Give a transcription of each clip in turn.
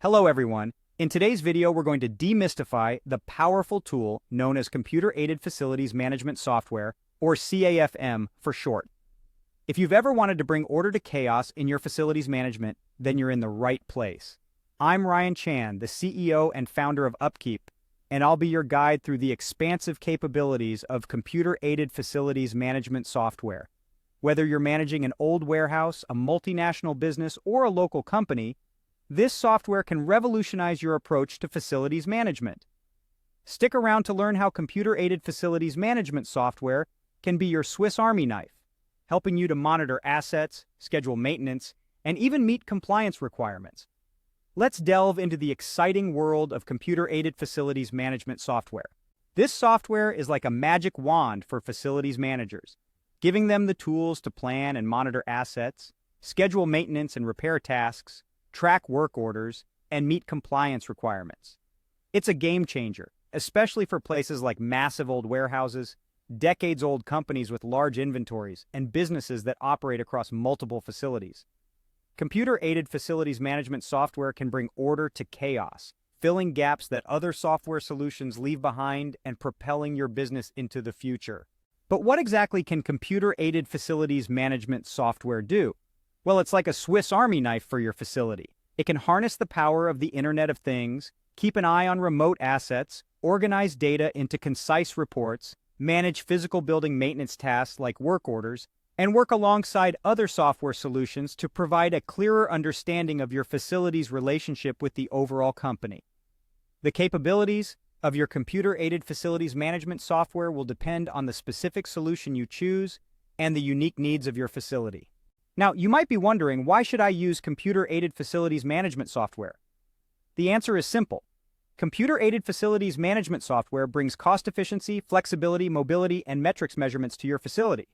Hello everyone. In today's video, we're going to demystify the powerful tool known as Computer-Aided Facilities Management Software, or CAFM for short. If you've ever wanted to bring order to chaos in your facilities management, then you're in the right place. I'm Ryan Chan, the CEO and founder of UpKeep, and I'll be your guide through the expansive capabilities of Computer-Aided Facilities Management Software. Whether you're managing an old warehouse, a multinational business, or a local company, this software can revolutionize your approach to facilities management. Stick around to learn how Computer-Aided Facilities Management Software can be your Swiss Army knife, helping you to monitor assets, schedule maintenance, and even meet compliance requirements. Let's delve into the exciting world of Computer-Aided Facilities Management Software. This software is like a magic wand for facilities managers, giving them the tools to plan and monitor assets, schedule maintenance and repair tasks, track work orders, and meet compliance requirements. It's a game changer, especially for places like massive old warehouses, decades-old companies with large inventories, and businesses that operate across multiple facilities. Computer-Aided Facilities Management Software can bring order to chaos, filling gaps that other software solutions leave behind and propelling your business into the future. But what exactly can Computer-Aided Facilities Management Software do? Well, it's like a Swiss Army knife for your facility. It can harness the power of the Internet of Things, keep an eye on remote assets, organize data into concise reports, manage physical building maintenance tasks like work orders, and work alongside other software solutions to provide a clearer understanding of your facility's relationship with the overall company. The capabilities of your Computer-Aided Facilities Management Software will depend on the specific solution you choose and the unique needs of your facility. Now, you might be wondering, why should I use Computer-Aided Facilities Management Software? The answer is simple. Computer-Aided Facilities Management Software brings cost efficiency, flexibility, mobility, and metrics measurements to your facility.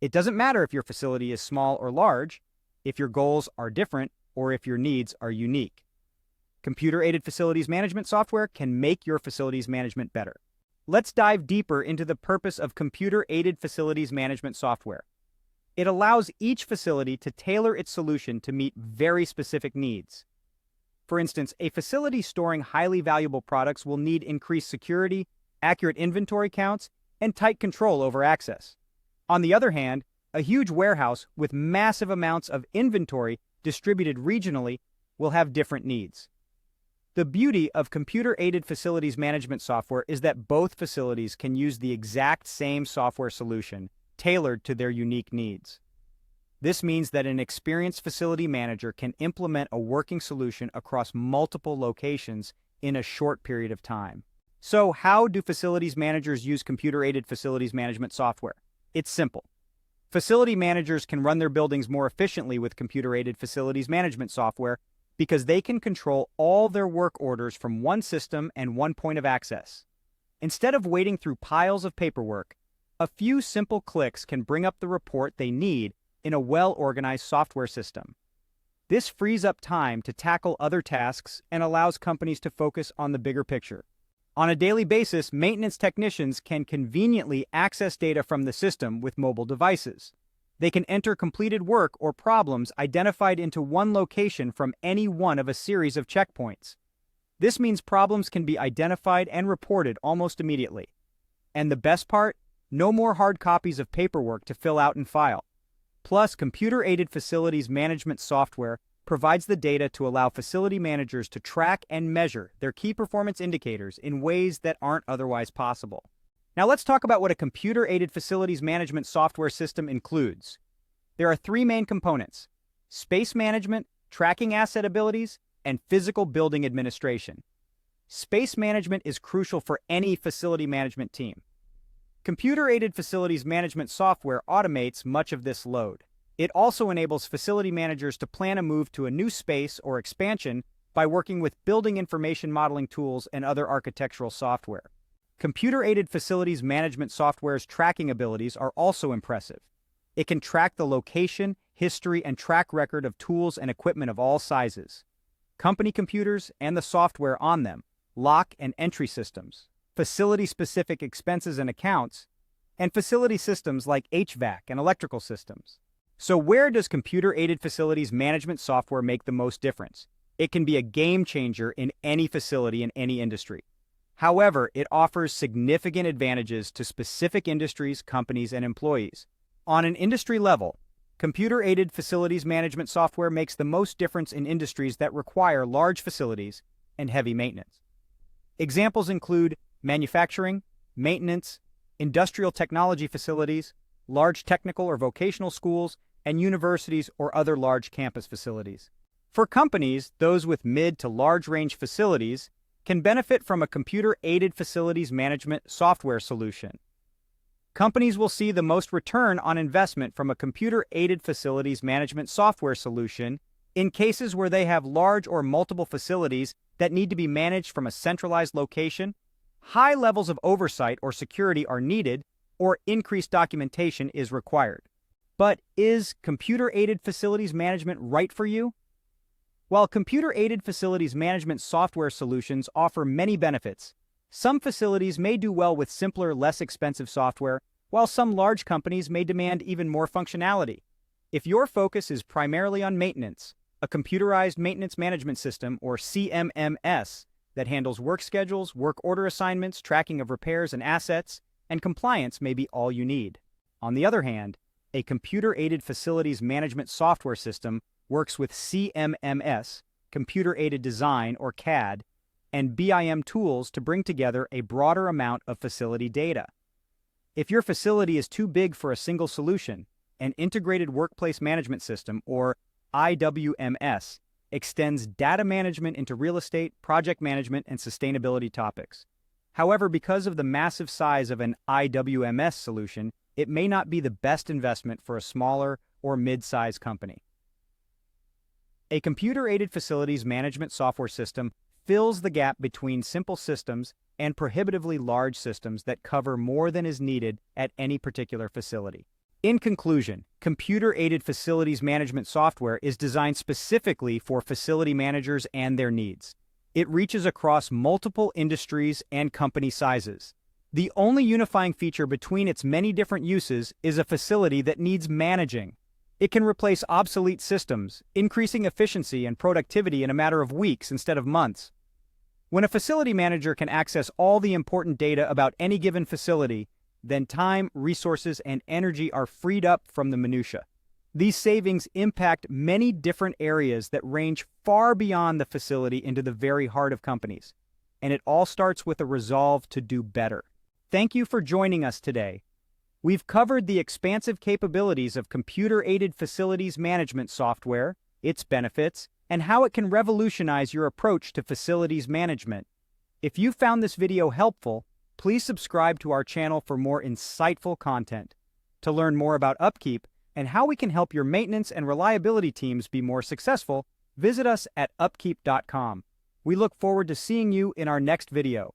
It doesn't matter if your facility is small or large, if your goals are different, or if your needs are unique. Computer-Aided Facilities Management Software can make your facilities management better. Let's dive deeper into the purpose of Computer-Aided Facilities Management Software. It allows each facility to tailor its solution to meet very specific needs. For instance, a facility storing highly valuable products will need increased security, accurate inventory counts, and tight control over access. On the other hand, a huge warehouse with massive amounts of inventory distributed regionally will have different needs. The beauty of Computer-Aided Facilities Management Software is that both facilities can use the exact same software solution, tailored to their unique needs. This means that an experienced facility manager can implement a working solution across multiple locations in a short period of time. So, how do facilities managers use Computer-Aided Facilities Management Software? It's simple. Facility managers can run their buildings more efficiently with Computer-Aided Facilities Management Software because they can control all their work orders from one system and one point of access. Instead of wading through piles of paperwork, a few simple clicks can bring up the report they need in a well-organized software system. This frees up time to tackle other tasks and allows companies to focus on the bigger picture. On a daily basis, maintenance technicians can conveniently access data from the system with mobile devices. They can enter completed work or problems identified into one location from any one of a series of checkpoints. This means problems can be identified and reported almost immediately. And the best part? No more hard copies of paperwork to fill out and file. Plus, Computer-Aided Facilities Management Software provides the data to allow facility managers to track and measure their key performance indicators in ways that aren't otherwise possible. Now let's talk about what a Computer-Aided Facilities Management Software system includes. There are three main components: space management, tracking asset abilities, and physical building administration. Space management is crucial for any facility management team. Computer-Aided Facilities Management Software automates much of this load. It also enables facility managers to plan a move to a new space or expansion by working with building information modeling tools and other architectural software. Computer-Aided Facilities Management Software's tracking abilities are also impressive. It can track the location, history, and track record of tools and equipment of all sizes, company computers and the software on them, lock and entry systems, facility-specific expenses and accounts, and facility systems like HVAC and electrical systems. So where does Computer-Aided Facilities Management Software make the most difference? It can be a game changer in any facility in any industry. However, it offers significant advantages to specific industries, companies, and employees. On an industry level, computer-aided facilities management software makes the most difference in industries that require large facilities and heavy maintenance. Examples include manufacturing, maintenance, industrial technology facilities, large technical or vocational schools, and universities or other large campus facilities. For companies, those with mid to large range facilities can benefit from a computer-aided facilities management software solution. Companies will see the most return on investment from a computer-aided facilities management software solution in cases where they have large or multiple facilities that need to be managed from a centralized location, high levels of oversight or security are needed, or increased documentation is required. But is computer-aided facilities management right for you? While computer-aided facilities management software solutions offer many benefits, some facilities may do well with simpler, less expensive software, while some large companies may demand even more functionality. If your focus is primarily on maintenance, a computerized maintenance management system, or CMMS, that handles work schedules, work order assignments, tracking of repairs and assets, and compliance may be all you need. On the other hand, a computer-aided facilities management software system works with CMMS, computer-aided design or CAD, and BIM tools to bring together a broader amount of facility data. If your facility is too big for a single solution, an integrated workplace management system, or IWMS, extends data management into real estate, project management, and sustainability topics. However, because of the massive size of an IWMS solution, it may not be the best investment for a smaller or mid-size company. A computer-aided facilities management software system fills the gap between simple systems and prohibitively large systems that cover more than is needed at any particular facility. In conclusion, computer-aided facilities management software is designed specifically for facility managers and their needs. It reaches across multiple industries and company sizes. The only unifying feature between its many different uses is a facility that needs managing. It can replace obsolete systems, increasing efficiency and productivity in a matter of weeks instead of months. When a facility manager can access all the important data about any given facility, then time, resources, and energy are freed up from the minutia. These savings impact many different areas that range far beyond the facility into the very heart of companies. And it all starts with a resolve to do better. Thank you for joining us today. We've covered the expansive capabilities of computer-aided facilities management software, its benefits, and how it can revolutionize your approach to facilities management. If you found this video helpful, please subscribe to our channel for more insightful content. To learn more about UpKeep and how we can help your maintenance and reliability teams be more successful, visit us at upkeep.com. We look forward to seeing you in our next video.